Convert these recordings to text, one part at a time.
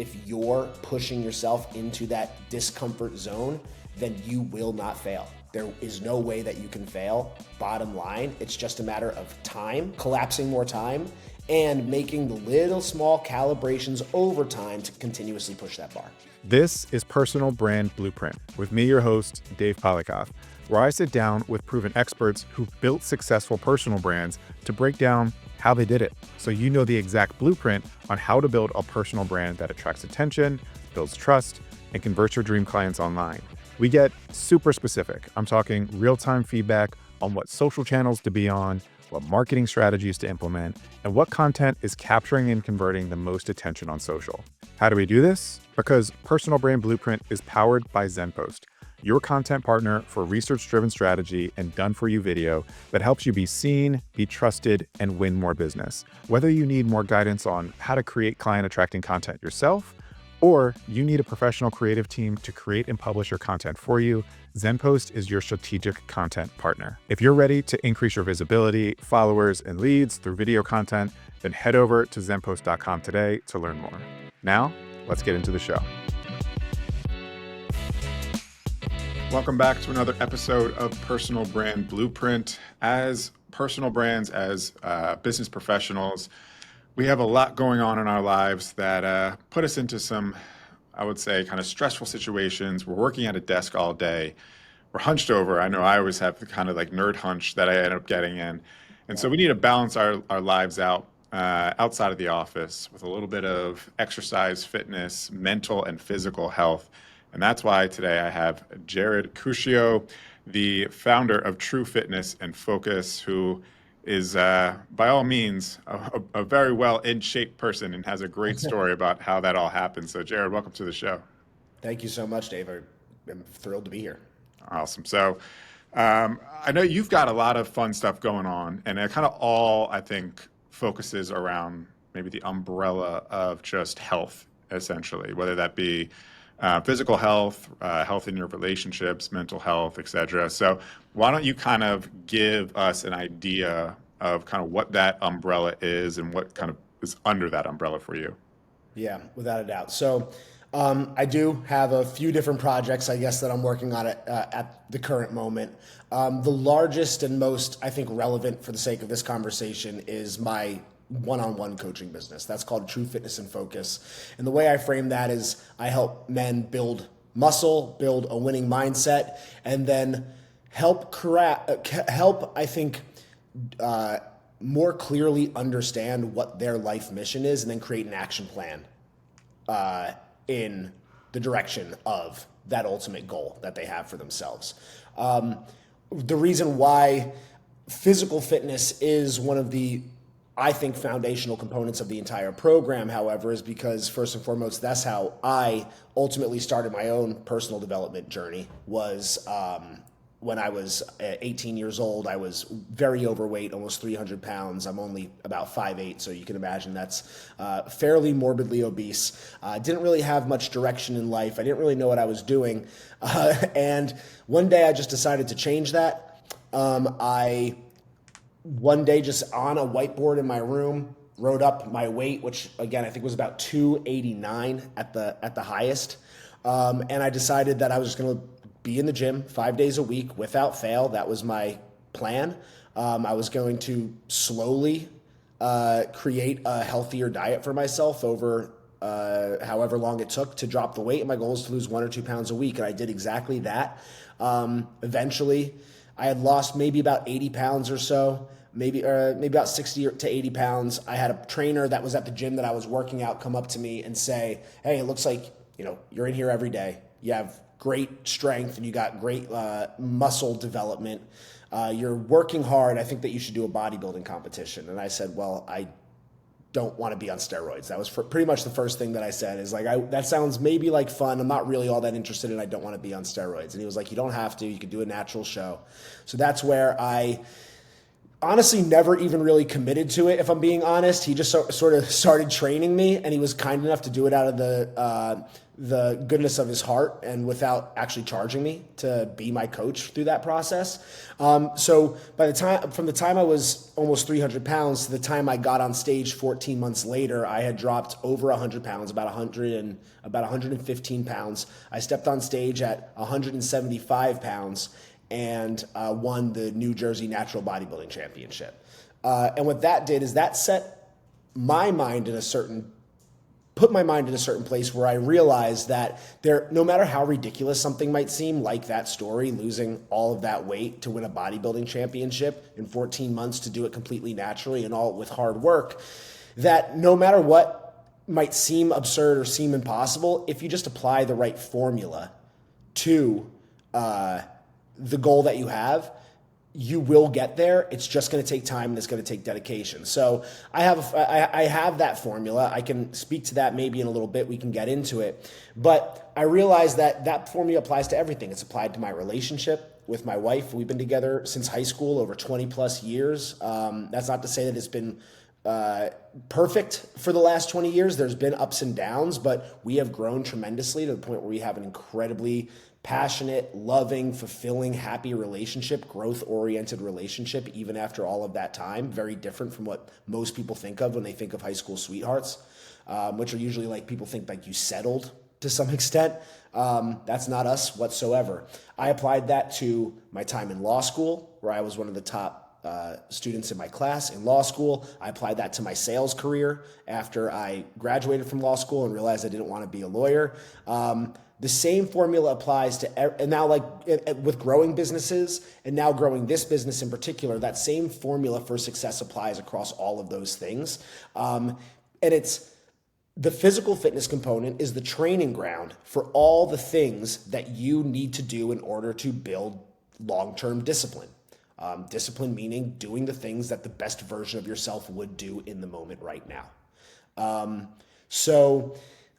if you're pushing yourself into that discomfort zone, then you will not fail. There is no way that you can fail. Bottom line, it's just a matter of time, collapsing more time, and making the little small calibrations over time to continuously push that bar. This is Personal Brand Blueprint with me, your host, Dave Polikoff, where I sit down with proven experts who've built successful personal brands to break down how they did it, so you know the exact blueprint on how to build a personal brand that attracts attention, builds trust, and converts your dream clients online. We get super specific. I'm talking real-time feedback on what social channels to be on, what marketing strategies to implement, and what content is capturing and converting the most attention on social. How do we do this? Because Personal Brand Blueprint is powered by ZenPost, your content partner for research-driven strategy and done-for-you video that helps you be seen, be trusted, and win more business. Whether you need more guidance on how to create client-attracting content yourself, or you need a professional creative team to create and publish your content for you, ZenPost is your strategic content partner. If you're ready to increase your visibility, followers, and leads through video content, then head over to zenpost.com today to learn more. Now, let's get into the show. Welcome back to another episode of Personal Brand Blueprint. As personal brands, as business professionals, we have a lot going on in our lives that put us into some, I would say, kind of stressful situations. We're working at a desk all day. We're hunched over. I know I always have the kind of like nerd hunch that I end up getting in. And so we need to balance our lives out outside of the office with a little bit of exercise, fitness, mental and physical health. And that's why today I have Jared Curcio, the founder of True Fitness and Focus, who is by all means a very well in shape person and has a great story about how that all happened. So Jared, welcome to the show. Thank you so much, Dave. I'm thrilled to be here. Awesome. So I know you've got a lot of fun stuff going on, and it kind of all, I think, focuses around maybe the umbrella of just health, essentially, whether that be physical health, health in your relationships, mental health, etc. So why don't you kind of give us an idea of kind of what that umbrella is and what kind of is under that umbrella for you? Yeah, without a doubt. So I do have a few different projects, I guess, that I'm working on at the current moment. The largest and most, I think, relevant for the sake of this conversation is my one-on-one coaching business. That's called True Fitness and Focus. And the way I frame that is I help men build muscle, build a winning mindset, and then help, I think, more clearly understand what their life mission is and then create an action plan in the direction of that ultimate goal that they have for themselves. The reason why physical fitness is one of the, I think, foundational components of the entire program, however, is because first and foremost, that's how I ultimately started my own personal development journey. Was when I was 18 years old. I was very overweight, almost 300 pounds. I'm only about 5'8", so you can imagine that's fairly morbidly obese. Didn't really have much direction in life. I didn't really know what I was doing. And one day I just decided to change that. One day, just on a whiteboard in my room, wrote up my weight, which again I think was about 289 at the highest, and I decided that I was just going to be in the gym 5 days a week without fail. That was my plan. I was going to slowly create a healthier diet for myself over however long it took to drop the weight. And my goal is to lose 1 or 2 pounds a week, and I did exactly that. Eventually, I had lost maybe about 80 pounds or so, maybe about 60 to 80 pounds. I had a trainer that was at the gym that I was working out come up to me and say, "Hey, it looks like, you're in here every day. You have great strength and you got great muscle development. You're working hard. I think that you should do a bodybuilding competition." And I said, "Well, I don't want to be on steroids." That was pretty much the first thing that I said, is like, that sounds maybe like fun. I'm not really all that interested in. I don't want to be on steroids. And he was like, "You don't have to. You could do a natural show." So that's where I honestly never even really committed to it, if I'm being honest. He just sort of started training me, and he was kind enough to do it out of the goodness of his heart and without actually charging me to be my coach through that process. So from the time I was almost 300 pounds to the time I got on stage 14 months later, I had dropped over 100 pounds, about 115 pounds. I stepped on stage at 175 pounds and won the New Jersey Natural Bodybuilding Championship. And what that did is that put my mind in a certain place where I realized that no matter how ridiculous something might seem, like that story, losing all of that weight to win a bodybuilding championship in 14 months to do it completely naturally and all with hard work, that no matter what might seem absurd or seem impossible, if you just apply the right formula to the goal that you have, you will get there. It's just going to take time and it's going to take dedication. So I have that formula. I can speak to that maybe in a little bit. We can get into it. But I realize that formula applies to everything. It's applied to my relationship with my wife. We've been together since high school, over 20 plus years. That's not to say that it's been perfect for the last 20 years. There's been ups and downs, but we have grown tremendously to the point where we have an incredibly passionate, loving, fulfilling, happy relationship, growth-oriented relationship, even after all of that time. Very different from what most people think of when they think of high school sweethearts, which are usually like people think like you settled to some extent. That's not us whatsoever. I applied that to my time in law school, where I was one of the top students in my class in law school. I applied that to my sales career after I graduated from law school and realized I didn't want to be a lawyer. The same formula applies to, and now like with growing businesses and now growing this business in particular, that same formula for success applies across all of those things. And it's the physical fitness component is the training ground for all the things that you need to do in order to build long-term discipline. Discipline meaning doing the things that the best version of yourself would do in the moment right now.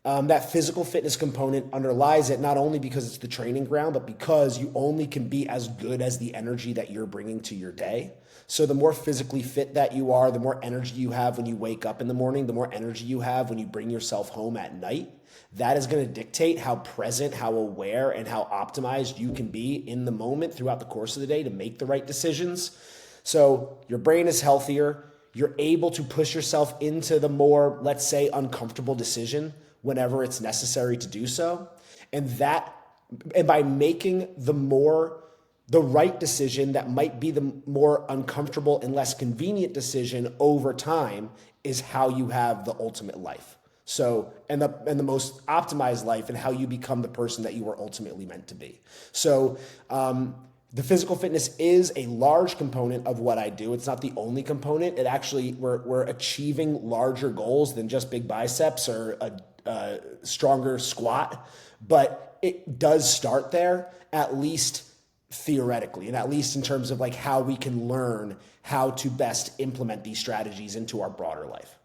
That physical fitness component underlies it, not only because it's the training ground, but because you only can be as good as the energy that you're bringing to your day. So the more physically fit that you are, the more energy you have when you wake up in the morning, the more energy you have when you bring yourself home at night. That is going to dictate how present, how aware, and how optimized you can be in the moment throughout the course of the day to make the right decisions. So your brain is healthier. You're able to push yourself into the more, let's say, uncomfortable decision whenever it's necessary to do so. And by making the right decision that might be the more uncomfortable and less convenient decision over time is how you have the ultimate life. So, and the most optimized life and how you become the person that you were ultimately meant to be. So, the physical fitness is a large component of what I do. It's not the only component. It actually, we're achieving larger goals than just big biceps or a stronger squat, but it does start there, at least theoretically, and at least in terms of like how we can learn how to best implement these strategies into our broader life.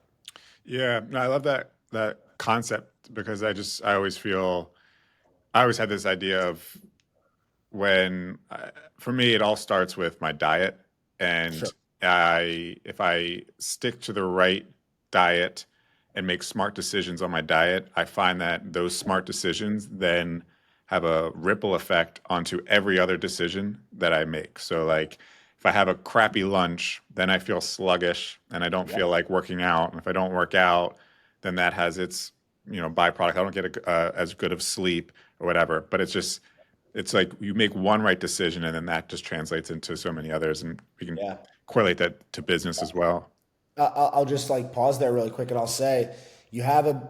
Yeah, no, I love that concept because I always had this idea of for me, it all starts with my diet. And Sure. if I stick to the right diet and make smart decisions on my diet, I find that those smart decisions then have a ripple effect onto every other decision that I make. So like if I have a crappy lunch, then I feel sluggish and I don't feel like working out. And if I don't work out, then that has its, byproduct. I don't get as good of sleep or whatever, but it's like you make one right decision and then that just translates into so many others, and we can correlate that to business as well. I'll just like pause there really quick and I'll say you have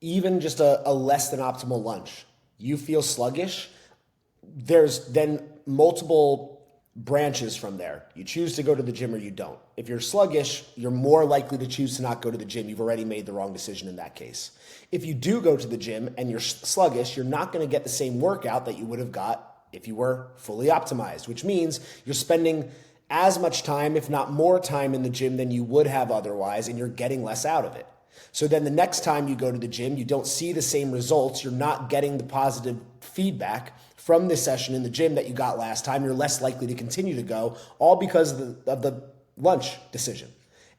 even just a less than optimal lunch. You feel sluggish. There's then multiple branches from there. You choose to go to the gym or you don't. If you're sluggish, you're more likely to choose to not go to the gym. You've already made the wrong decision in that case. If you do go to the gym and you're sluggish, you're not going to get the same workout that you would have got if you were fully optimized, which means you're spending as much time, if not more time in the gym than you would have otherwise, and you're getting less out of it. So then the next time you go to the gym, you don't see the same results. You're not getting the positive feedback from this session in the gym that you got last time. You're less likely to continue to go, all because of the lunch decision.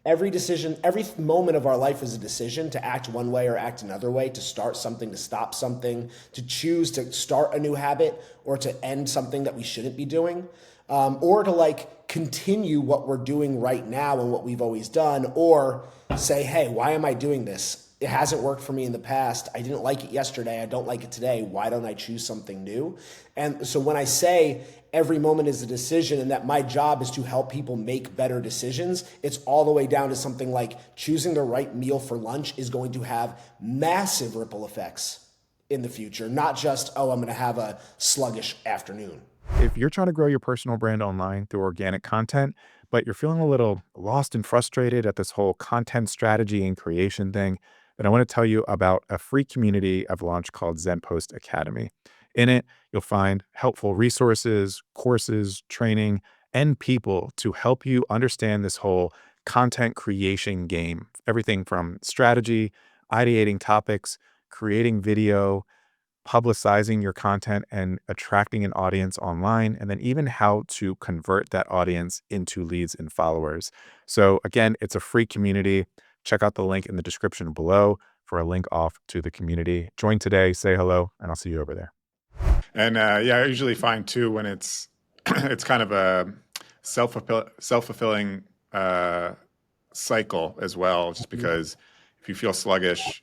Every decision, every moment of our life is a decision to act one way or act another way, to start something, to stop something, to choose to start a new habit or to end something that we shouldn't be doing, or to like continue what we're doing right now and what we've always done, or say, hey, why am I doing this? It hasn't worked for me in the past. I didn't like it yesterday. I don't like it today. Why don't I choose something new? And so when I say every moment is a decision and that my job is to help people make better decisions, it's all the way down to something like choosing the right meal for lunch is going to have massive ripple effects in the future, not just, oh, I'm going to have a sluggish afternoon. If you're trying to grow your personal brand online through organic content, but you're feeling a little lost and frustrated at this whole content strategy and creation thing, then I want to tell you about a free community I've launched called ZenPost Academy. In it, you'll find helpful resources, courses, training, and people to help you understand this whole content creation game. Everything from strategy, ideating topics, creating video, publicizing your content and attracting an audience online, and then even how to convert that audience into leads and followers. So, again, it's a free community. Check out the link in the description below for a link off to the community. Join today, say hello, and I'll see you over there. And yeah, I usually find too when it's it's kind of a self-fulfilling cycle as well, just because if you feel sluggish,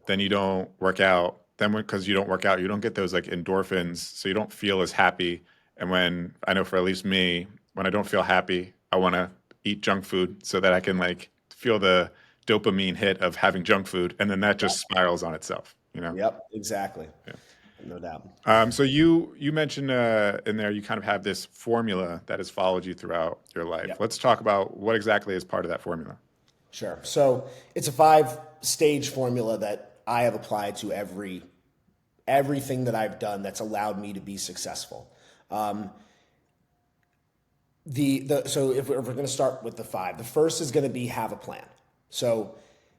then you don't work out. Then because you don't work out, you don't get those like endorphins, so you don't feel as happy. And when I know for at least me, when I don't feel happy, I want to eat junk food so that I can like feel the dopamine hit of having junk food, and then that just spirals on itself, you know? Yep, exactly. Yeah. No doubt. So you mentioned in there you kind of have this formula that has followed you throughout your life. Yep. Let's talk about what exactly is part of that formula. Sure. So it's a 5-stage formula that I have applied to everything that I've done that's allowed me to be successful. So if we're going to start with the 5, the first is going to be have a plan. So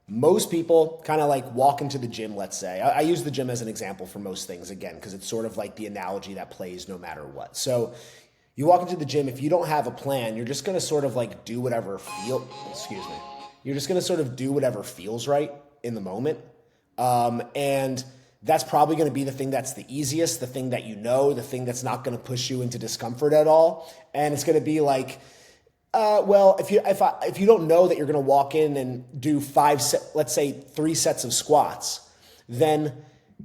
most people kind of like walk into the gym, let's say. I use the gym as an example for most things, again, because it's sort of like the analogy that plays no matter what. So you walk into the gym, if you don't have a plan, you're just going to sort of like do whatever You're just going to sort of do whatever feels right in the moment. And that's probably going to be the thing that's the easiest, the thing that you know, the thing that's not going to push you into discomfort at all. And it's going to be like, well, if you don't know that you're going to walk in and do let's say 3 sets of squats, then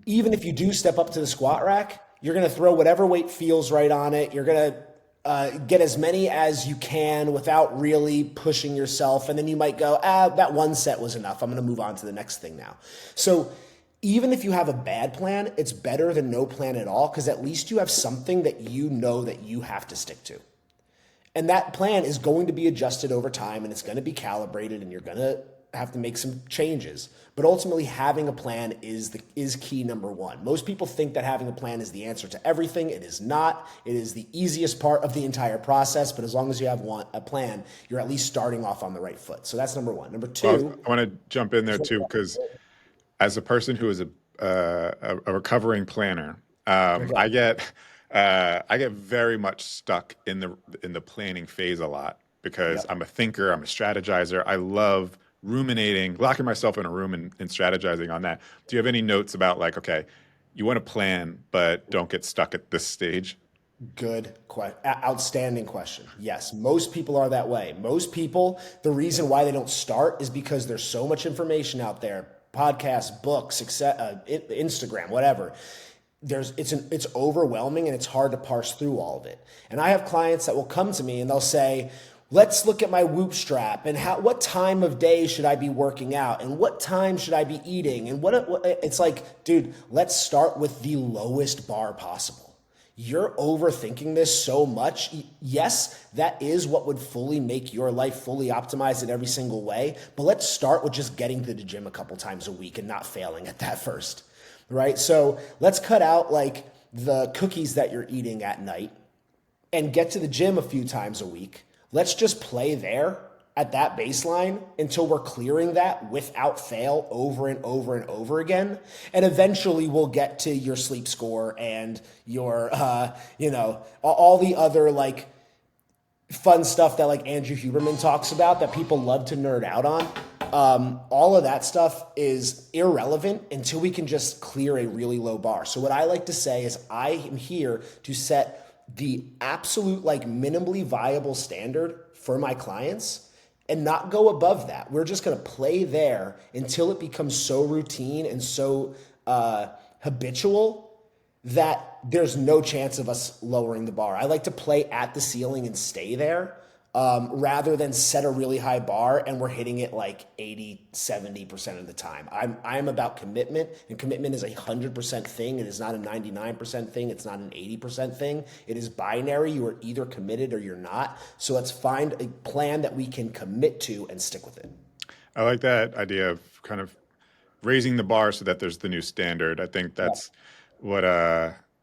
even if you do step up to the squat rack, you're going to throw whatever weight feels right on it. You're going to get as many as you can without really pushing yourself. And then you might go, that 1 set was enough. I'm going to move on to the next thing now. So even if you have a bad plan, it's better than no plan at all, because at least you have something that you know that you have to stick to. And that plan is going to be adjusted over time, and it's going to be calibrated, and you're going to have to make some changes. But ultimately, having a plan is key number 1. Most people think that having a plan is the answer to everything. It is not. It is the easiest part of the entire process. But as long as you have a plan, you're at least starting off on the right foot. So that's number 1. Number 2. Well, I want to jump in there too, because as a person who is a recovering planner, I get very much stuck in the planning phase a lot because Yep. I'm a thinker, I'm a strategizer. I love ruminating, locking myself in a room and strategizing on that. Do you have any notes about like, okay, you want to plan, but don't get stuck at this stage? Outstanding question. Yes, most people are that way. Most people, the reason why they don't start is because there's so much information out there, podcasts, books, Instagram, whatever. It's overwhelming and it's hard to parse through all of it. And I have clients that will come to me and they'll say, let's look at my Whoop strap and what time of day should I be working out and what time should I be eating and it's like, dude, let's start with the lowest bar possible. You're overthinking this so much. Yes, that is what would fully make your life fully optimized in every single way. But let's start with just getting to the gym a couple times a week and not failing at that first, right? So let's cut out like the cookies that you're eating at night and get to the gym a few times a week. Let's just play there at that baseline until we're clearing that without fail over and over and over again. And eventually we'll get to your sleep score and your, all the other like fun stuff that like Andrew Huberman talks about that people love to nerd out on. All of that stuff is irrelevant until we can just clear a really low bar. So what I like to say is I am here to set the absolute like minimally viable standard for my clients and not go above that. We're just going to play there until it becomes so routine and so habitual that there's no chance of us lowering the bar. I like to play at the ceiling and stay there rather than set a really high bar and we're hitting it like 80, 70% of the time. I'm about commitment, and commitment is a 100% thing. It is not a 99% thing. It's not an 80% thing. It is binary. You are either committed or you're not. So let's find a plan that we can commit to and stick with it. I like that idea of kind of raising the bar so that there's the new standard. I think Yeah. what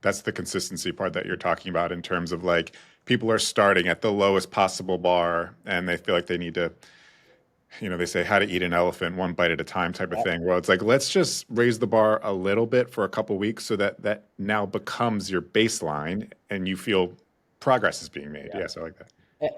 that's the consistency part that you're talking about in terms of like people are starting at the lowest possible bar and they feel like they need to, they say how to eat an elephant one bite at a time type of Yeah. thing. Well, it's like let's just raise the bar a little bit for a couple weeks so that that now becomes your baseline and you feel progress is being made. Yeah. Yes, I like that.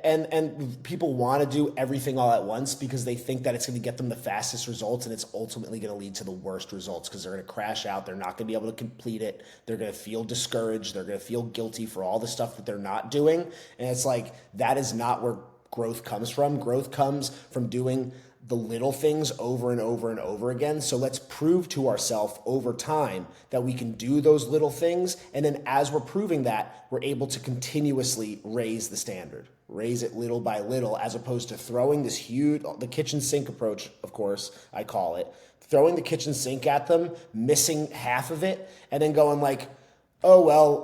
And people want to do everything all at once because they think that it's going to get them the fastest results, and it's ultimately going to lead to the worst results because they're going to crash out. They're not going to be able to complete it. They're going to feel discouraged. They're going to feel guilty for all the stuff that they're not doing. And it's like that is not where growth comes from. Growth comes from doing the little things over and over and over again. So let's prove to ourselves over time that we can do those little things. And then as we're proving that, we're able to continuously raise the standard, raise it little by little, as opposed to throwing this huge, the kitchen sink approach, of course, I call it, throwing the kitchen sink at them, missing half of it, and then going like, oh well,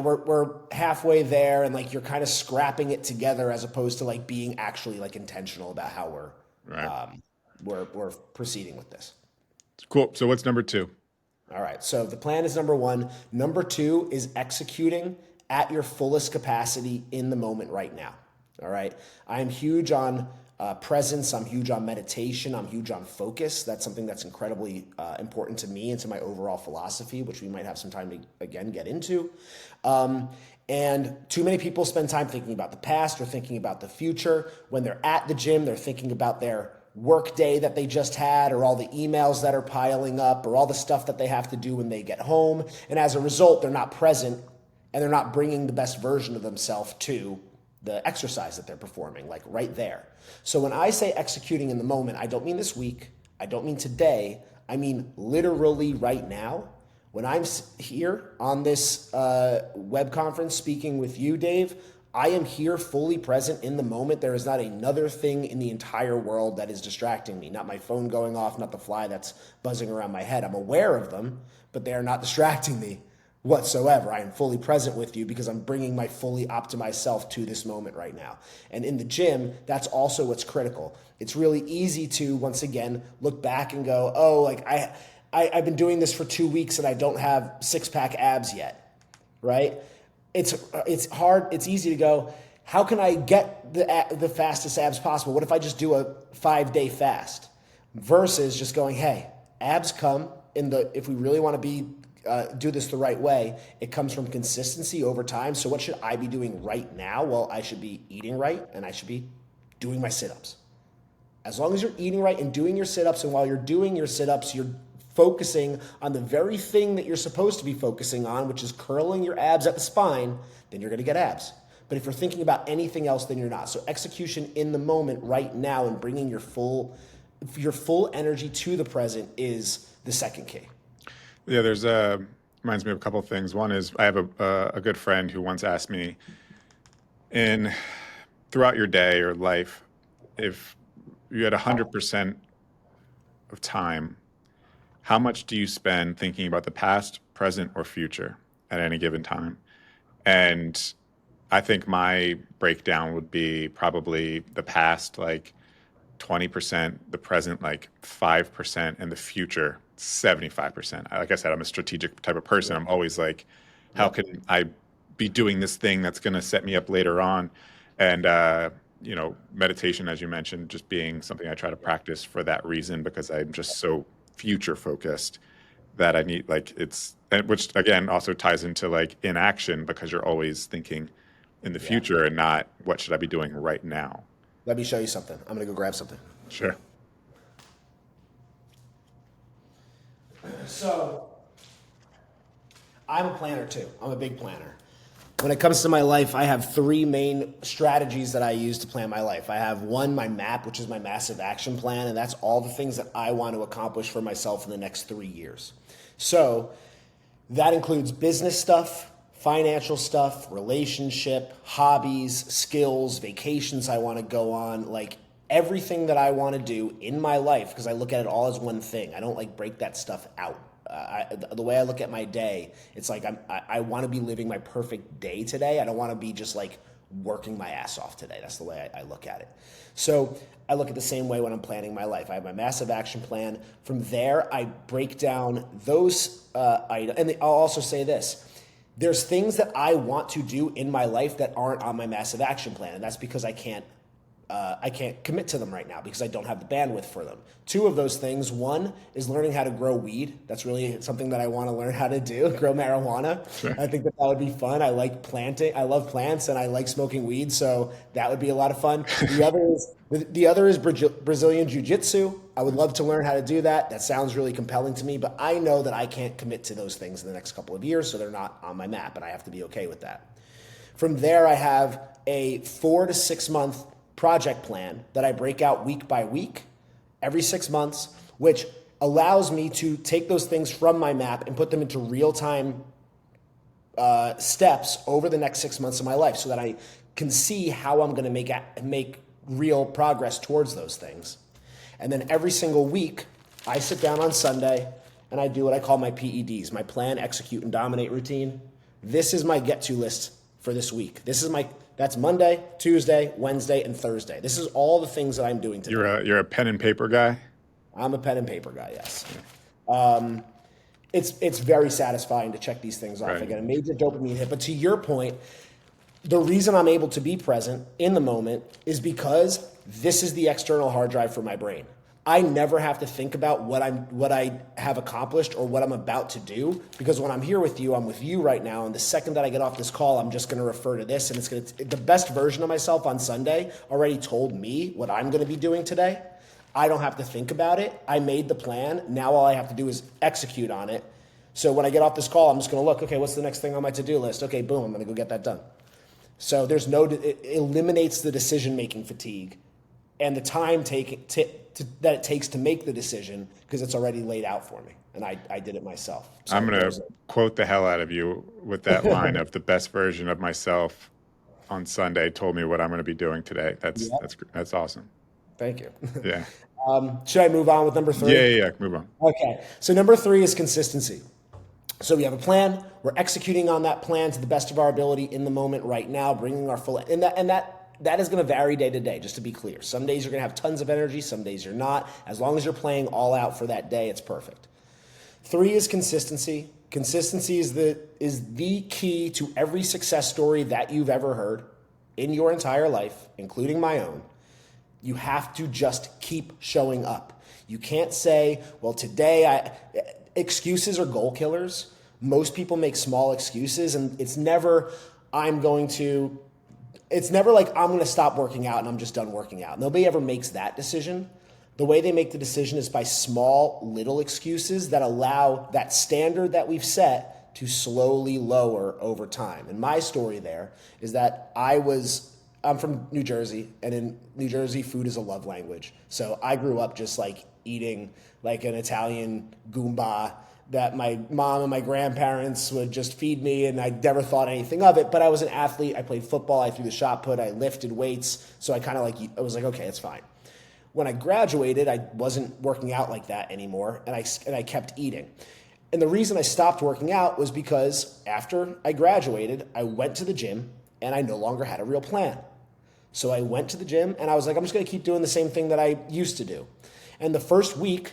we're halfway there, and like you're kind of scrapping it together as opposed to like being actually like intentional about how Right. we're proceeding with this. Cool. So what's number two? All right. So the plan is number one. Number two is executing at your fullest capacity in the moment right now. All right. I am huge on presence. I'm huge on meditation. I'm huge on focus. That's something that's incredibly important to me and to my overall philosophy, which we might have some time to again get into. And too many people spend time thinking about the past or thinking about the future. When they're at the gym, they're thinking about their work day that they just had, or all the emails that are piling up, or all the stuff that they have to do when they get home. And as a result, they're not present and they're not bringing the best version of themselves to the exercise that they're performing, like right there. So when I say executing in the moment, I don't mean this week, I don't mean today, I mean literally right now. When I'm here on this web conference speaking with you, Dave, I am here fully present in the moment. There is not another thing in the entire world that is distracting me. Not my phone going off, not the fly that's buzzing around my head. I'm aware of them, but they are not distracting me whatsoever. I am fully present with you because I'm bringing my fully optimized self to this moment right now. And in the gym, that's also what's critical. It's really easy to, once again, look back and go, oh, like I've been doing this for 2 weeks and I don't have six-pack abs yet, right? It's hard. It's easy to go, how can I get the fastest abs possible? What if I just do a 5-day fast? Versus just going, hey, abs come if we really want to do this the right way, it comes from consistency over time. So what should I be doing right now? Well, I should be eating right and I should be doing my sit-ups. As long as you're eating right and doing your sit-ups, and while you're doing your sit-ups, you're focusing on the very thing that you're supposed to be focusing on, which is curling your abs at the spine, then you're going to get abs. But if you're thinking about anything else, then you're not. So execution in the moment right now and bringing your full energy to the present is the second key. Yeah, reminds me of a couple of things. One is I have a good friend who once asked me in throughout your day or life, if you had 100% of time, how much do you spend thinking about the past, present, or future at any given time? And I think my breakdown would be probably the past, like 20%, the present, like 5%, and the future, 75%. Like I said, I'm a strategic type of person. Yeah. I'm always like, how Yep. can I be doing this thing that's going to set me up later on? And, meditation, as you mentioned, just being something I try to practice for that reason, because I'm just so future focused that I need, like, which again also ties into like inaction because you're always thinking in the Yeah. future and not what should I be doing right now. Let me show you something. I'm going to go grab something. Sure. So I'm a planner too. I'm a big planner. When it comes to my life, I have three main strategies that I use to plan my life. I have one, my map, which is my massive action plan, and that's all the things that I want to accomplish for myself in the next 3 years. So that includes business stuff, financial stuff, relationship, hobbies, skills, vacations I want to go on, like everything that I want to do in my life, because I look at it all as one thing. I don't like break that stuff out. The way I look at my day, it's like I want to be living my perfect day today. I don't want to be just like working my ass off today. That's the way I look at it. So I look at the same way when I'm planning my life. I have my massive action plan. From there, I break down those items. And I'll also say this. There's things that I want to do in my life that aren't on my massive action plan. And that's because I can't commit to them right now because I don't have the bandwidth for them. Two of those things. One is learning how to grow weed. That's really something that I want to learn how to do, grow marijuana. Sure. I think that would be fun. I like planting. I love plants and I like smoking weed. So that would be a lot of fun. The other is Brazilian Jiu-Jitsu. I would love to learn how to do that. That sounds really compelling to me, but I know that I can't commit to those things in the next couple of years. So they're not on my map and I have to be okay with that. From there, I have a 4 to 6 month project plan that I break out week by week, every 6 months, which allows me to take those things from my map and put them into real-time steps over the next 6 months of my life so that I can see how I'm going to make real progress towards those things. And then every single week, I sit down on Sunday and I do what I call my PEDs, my plan, execute, and dominate routine. This is my get-to list for this week. That's Monday, Tuesday, Wednesday, and Thursday. This is all the things that I'm doing today. You're a pen and paper guy? I'm a pen and paper guy, yes. It's very satisfying to check these things off. Right. I get a major dopamine hit. But to your point, the reason I'm able to be present in the moment is because this is the external hard drive for my brain. I never have to think about what I have accomplished or what I'm about to do, because when I'm here with you, I'm with you right now. And the second that I get off this call, I'm just going to refer to this, and the best version of myself on Sunday already told me what I'm going to be doing today. I don't have to think about it. I made the plan. Now all I have to do is execute on it. So when I get off this call, I'm just going to look, okay, what's the next thing on my to-do list? Okay, boom, I'm going to go get that done. So it eliminates the decision-making fatigue and the time that it takes to make the decision, because it's already laid out for me, and I did it myself. So I'm going to quote the hell out of you with that line of the best version of myself on Sunday told me what I'm going to be doing today. That's awesome. Thank you. Yeah. Should I move on with number 3? Yeah. Move on. Okay. So number 3 is consistency. So we have a plan. We're executing on that plan to the best of our ability in the moment right now, bringing our full, and that is going to vary day to day, just to be clear. Some days you're going to have tons of energy, some days you're not. As long as you're playing all out for that day, it's perfect. 3 is consistency. Consistency is the key to every success story that you've ever heard in your entire life, including my own. You have to just keep showing up. You can't say, well, today excuses are goal killers. Most people make small excuses, and it's never like I'm going to stop working out and I'm just done working out. Nobody ever makes that decision. The way they make the decision is by small little excuses that allow that standard that we've set to slowly lower over time. And my story there is that I'm from New Jersey, and in New Jersey, food is a love language. So I grew up just like eating like an Italian Goomba that my mom and my grandparents would just feed me, and I never thought anything of it. But I was an athlete. I played football. I threw the shot put. I lifted weights. So I was like, okay, it's fine. When I graduated, I wasn't working out like that anymore, and I kept eating. And the reason I stopped working out was because after I graduated, I went to the gym, and I no longer had a real plan. So I went to the gym, and I was like, I'm just going to keep doing the same thing that I used to do. And the first week,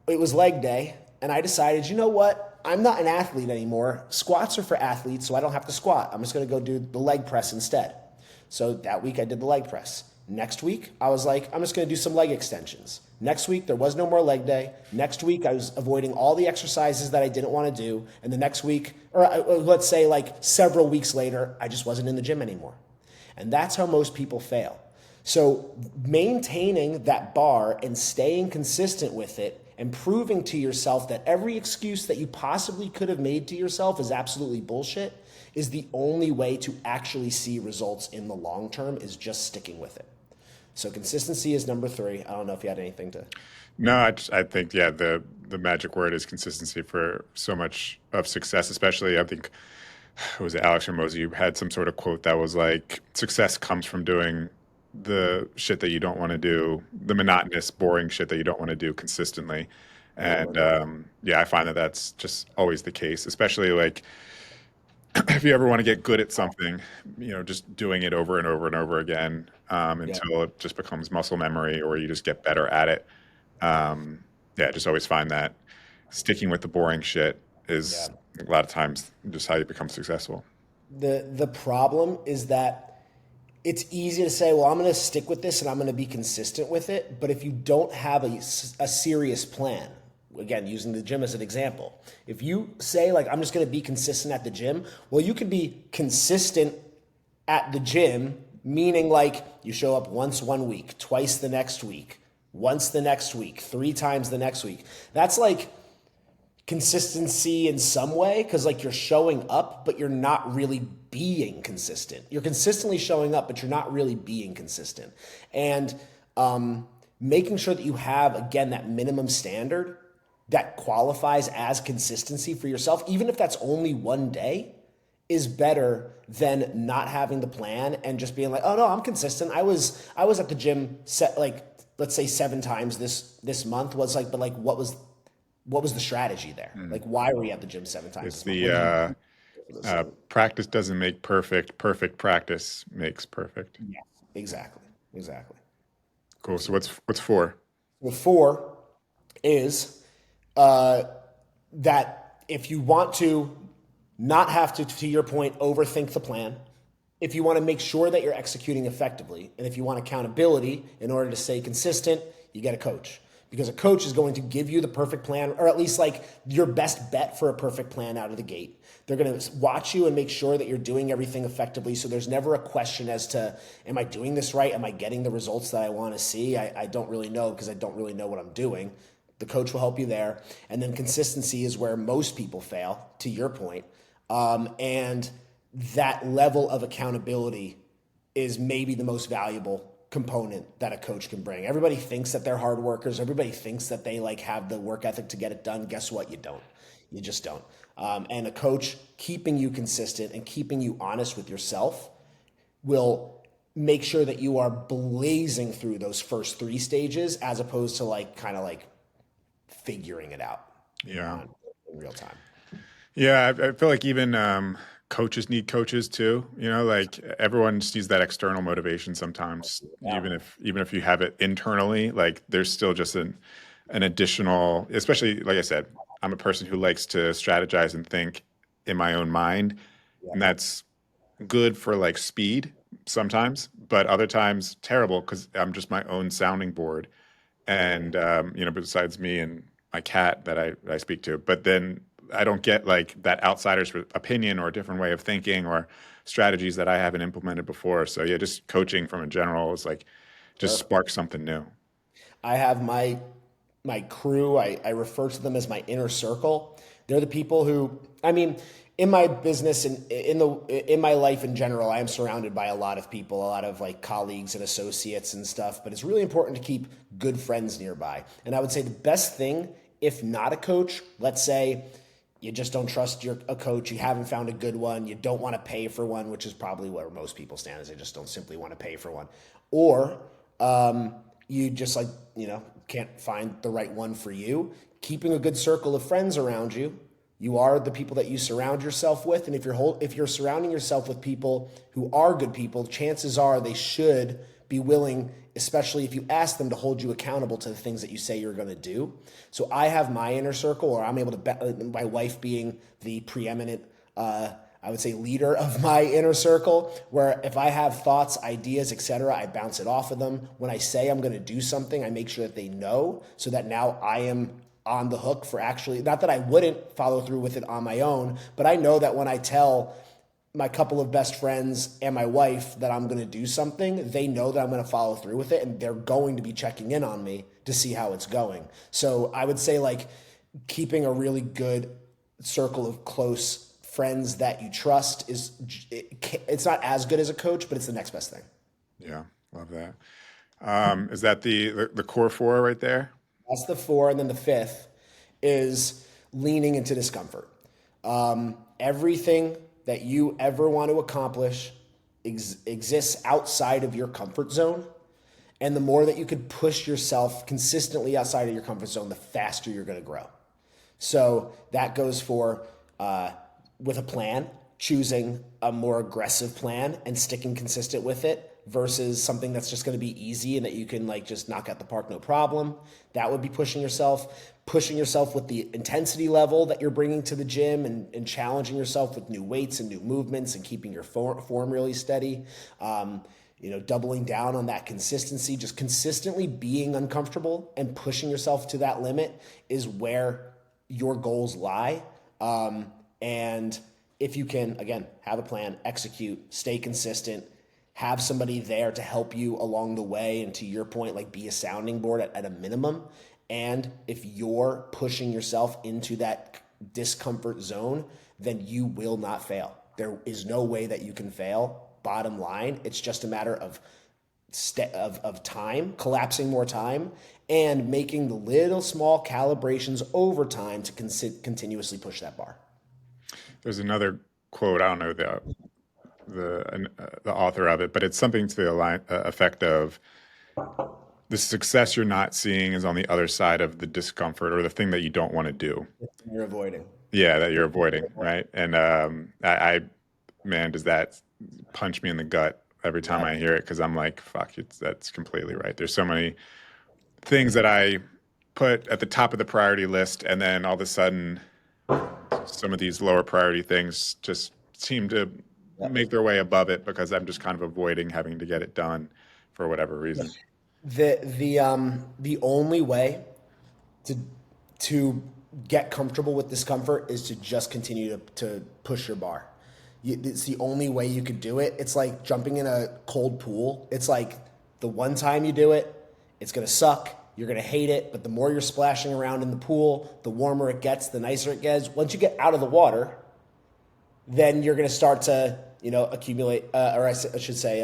it was leg day, and I decided, you know what? I'm not an athlete anymore. Squats are for athletes, so I don't have to squat. I'm just going to go do the leg press instead. So that week, I did the leg press. Next week, I was like, I'm just going to do some leg extensions. Next week, there was no more leg day. Next week, I was avoiding all the exercises that I didn't want to do. And the next week, or let's say like several weeks later, I just wasn't in the gym anymore. And that's how most people fail. So maintaining that bar and staying consistent with it and proving to yourself that every excuse that you possibly could have made to yourself is absolutely bullshit is the only way to actually see results in the long term, is just sticking with it. So consistency is number 3. I don't know if you had anything to. No, I think, yeah, the magic word is consistency for so much of success, especially I think, was it Alex Ramosi who had some sort of quote that was like, success comes from doing the shit that you don't want to do, the monotonous, boring shit that you don't want to do consistently. And yeah, I find that that's just always the case, especially like if you ever want to get good at something, just doing it over and over and over again Yeah. until it just becomes muscle memory or you just get better at it. Yeah, just always find that sticking with the boring shit Yeah. is a lot of times just how you become successful. The problem is that it's easy to say, well, I'm going to stick with this and I'm going to be consistent with it. But if you don't have a serious plan, again, using the gym as an example, if you say, like, I'm just going to be consistent at the gym, well, you could be consistent at the gym, meaning like you show up once one week, twice the next week, once the next week, 3 times the next week. That's like consistency in some way, because like you're showing up, but you're not really being consistent. You're consistently showing up, but you're not really being consistent. And making sure that you have, again, that minimum standard that qualifies as consistency for yourself, even if that's only one day, is better than not having the plan and just being like, oh no, I'm consistent. I was at the gym set, like, let's say 7 times this month. Was like, but like what was the strategy there? Like, why were you at the gym 7 times It's this month? What did you do for those 7? practice doesn't make perfect. Perfect practice makes perfect. Yeah, exactly. Exactly. Cool. So what's 4? The 4 is that if you want to not have to your point, overthink the plan, if you want to make sure that you're executing effectively, and if you want accountability in order to stay consistent, you get a coach. Because a coach is going to give you the perfect plan, or at least like your best bet for a perfect plan out of the gate. They're going to watch you and make sure that you're doing everything effectively. So there's never a question as to, am I doing this right? Am I getting the results that I want to see? I don't really know, because I don't really know what I'm doing. The coach will help you there. And then consistency is where most people fail, to your point. And that level of accountability is maybe the most valuable component that a coach can bring. Everybody thinks that they're hard workers. Everybody thinks that they like have the work ethic to get it done. Guess what? You don't. You just don't. And a coach keeping you consistent and keeping you honest with yourself will make sure that you are blazing through those first 3 stages, as opposed to like kind of like figuring it out Yeah. in real time. Yeah, I feel like even coaches need coaches too. Like everyone sees that external motivation sometimes, Yeah. even if you have it internally, like there's still just an additional, especially like I said, I'm a person who likes to strategize and think in my own mind, Yeah. and that's good for like speed sometimes, but other times terrible because I'm just my own sounding board. And besides me and my cat that I speak to, but then I don't get like that outsider's opinion or a different way of thinking or strategies that I haven't implemented before. So yeah, just coaching from a general is like just Sure. sparks something new. I have my crew. I refer to them as my inner circle. They're the people who, I mean, in my business and in my life in general, I am surrounded by a lot of people, a lot of like colleagues and associates and stuff. But it's really important to keep good friends nearby. And I would say the best thing, if not a coach, let's say you just don't trust a coach, you haven't found a good one, you don't want to pay for one, which is probably where most people stand, is they just don't simply want to pay for one, or you just like can't find the right one for you. Keeping a good circle of friends around you. You are the people that you surround yourself with, and if you're surrounding yourself with people who are good people, chances are they should be willing, especially if you ask them, to hold you accountable to the things that you say you're going to do. So I have my inner circle, or I'm able to bet, my wife being the preeminent I would say, leader of my inner circle, where if I have thoughts, ideas, etc., I bounce it off of them. When I say I'm going to do something, I make sure that they know, so that now I am on the hook for actually, not that I wouldn't follow through with it on my own, but I know that when I tell my couple of best friends and my wife that I'm going to do something, they know that I'm going to follow through with it, and they're going to be checking in on me to see how it's going. So I would say, like, keeping a really good circle of close friends that you trust it's not as good as a coach, but it's the next best thing. Yeah, love that. Is that the core four right there? That's the four. And then the fifth is leaning into discomfort. Everything that you ever want to accomplish exists outside of your comfort zone. And the more that you could push yourself consistently outside of your comfort zone, the faster you're going to grow. So that goes for with a plan, choosing a more aggressive plan and sticking consistent with it versus something that's just going to be easy and that you can, like, just knock out the park, no problem. That would be pushing yourself with the intensity level that you're bringing to the gym, and challenging yourself with new weights and new movements and keeping your form really steady. Doubling down on that consistency, just consistently being uncomfortable and pushing yourself to that limit is where your goals lie. And if you can, again, have a plan, execute, stay consistent, have somebody there to help you along the way, and to your point, like, be a sounding board at a minimum. And if you're pushing yourself into that discomfort zone, then you will not fail. There is no way that you can fail. Bottom line, it's just a matter of time, collapsing more time, and making the little small calibrations over time to continuously push that bar. There's another quote. I don't know the author of it, but it's something to the effect of, the success you're not seeing is on the other side of the discomfort, or the thing that you don't want to do. You're avoiding. Yeah, that you're avoiding, right? And man, does that punch me in the gut every time I hear it, because I'm like, fuck, that's completely right. There's so many things that I put at the top of the priority list, and then all of a sudden, some of these lower priority things just seem to make their way above it, because I'm just kind of avoiding having to get it done for whatever reason. The only way to get comfortable with discomfort is to just continue to push your bar. It's the only way you could do it. It's like jumping in a cold pool. It's like, the one time you do it, it's going to suck. You're going to hate it. But the more you're splashing around in the pool, the warmer it gets, the nicer it gets. Once you get out of the water, then you're going to start to, accumulate, or I should say,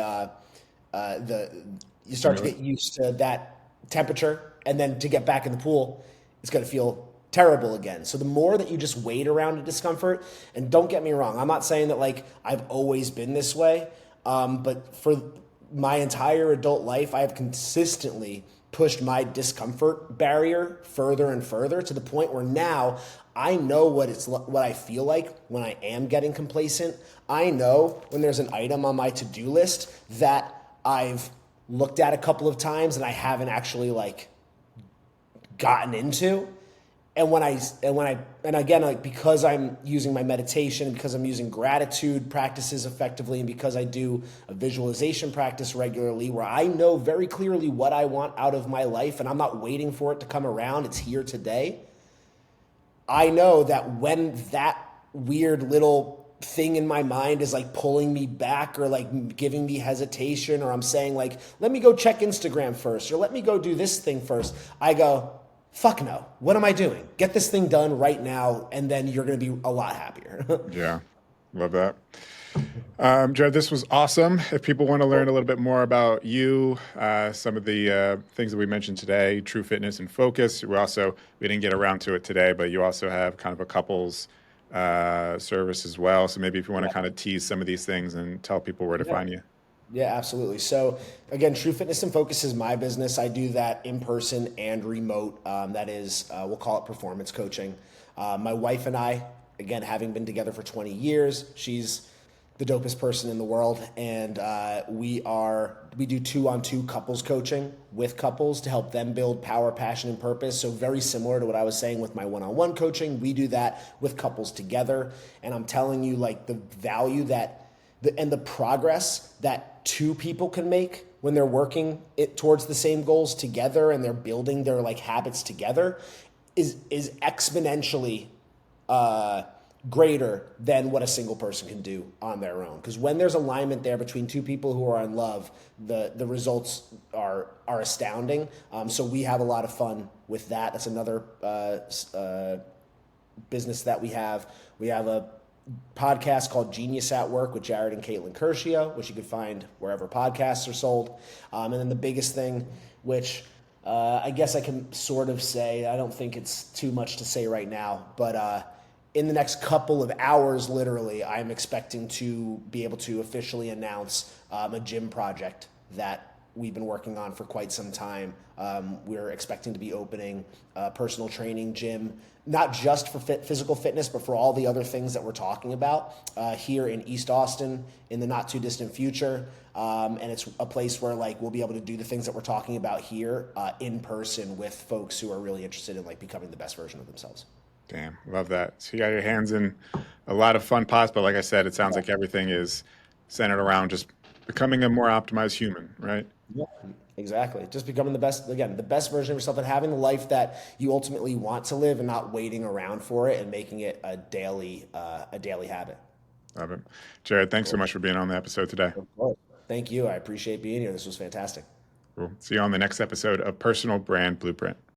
you start to get used to that temperature, and then to get back in the pool, it's going to feel terrible again. So the more that you just wait around a discomfort, and don't get me wrong, I'm not saying that, like, I've always been this way, but for my entire adult life, I have consistently pushed my discomfort barrier further and further, to the point where now I know what I feel like when I am getting complacent. I know when there's an item on my to-do list that I've looked at a couple of times and I haven't actually, like, gotten into. And again, like, because I'm using my meditation, because I'm using gratitude practices effectively, and because I do a visualization practice regularly, where I know very clearly what I want out of my life, and I'm not waiting for it to come around, it's here today. I know that when that weird little thing in my mind is, like, pulling me back, or, like, giving me hesitation, or I'm saying, like, let me go check Instagram first, or let me go do this thing first, I go, fuck no. What am I doing? Get this thing done right now, and then you're going to be a lot happier. Yeah, love that. Jared, this was awesome. If people want to learn a little bit more about you, some of the things that we mentioned today, True Fitness and Focus, we didn't get around to it today, but you also have kind of a couples service as well. So maybe if you want to kind of tease some of these things and tell people where to find you. Yeah, absolutely. So again, True Fitness and Focus is my business. I do that in person and remote. That is, we'll call it performance coaching. My wife and I, again, having been together for 20 years, she's the dopest person in the world, and we do 2-on-2 couples coaching with couples to help them build power, passion, and purpose. So very similar to what I was saying with my one-on-one coaching, we do that with couples together. And I'm telling you, like, the value and the progress that two people can make when they're working towards the same goals together and they're building their like habits together is exponentially greater than what a single person can do on their own. Because when there's alignment there between two people who are in love, the results are astounding. So we have a lot of fun with that. That's another business that we have. We have a podcast called Genius at Work with Jared and Caitlin Curcio, which you can find wherever podcasts are sold. And then the biggest thing, which I guess I can sort of say, I don't think it's too much to say right now, but in the next couple of hours, literally, I'm expecting to be able to officially announce a gym project that we've been working on for quite some time. We're expecting to be opening a personal training gym, not just for physical fitness, but for all the other things that we're talking about here in East Austin in the not too distant future. And it's a place where like we'll be able to do the things that we're talking about here in person with folks who are really interested in like becoming the best version of themselves. Damn, love that. So you got your hands in a lot of fun pots, but like I said, it sounds like everything is centered around just becoming a more optimized human, right? Yeah, exactly. Just becoming the best, again, the best version of yourself and having the life that you ultimately want to live and not waiting around for it and making it a daily habit. Love it. Jared, thanks so Cool. much for being on the episode today. Of course. Thank you. I appreciate being here. This was fantastic. Cool. See you on the next episode of Personal Brand Blueprint.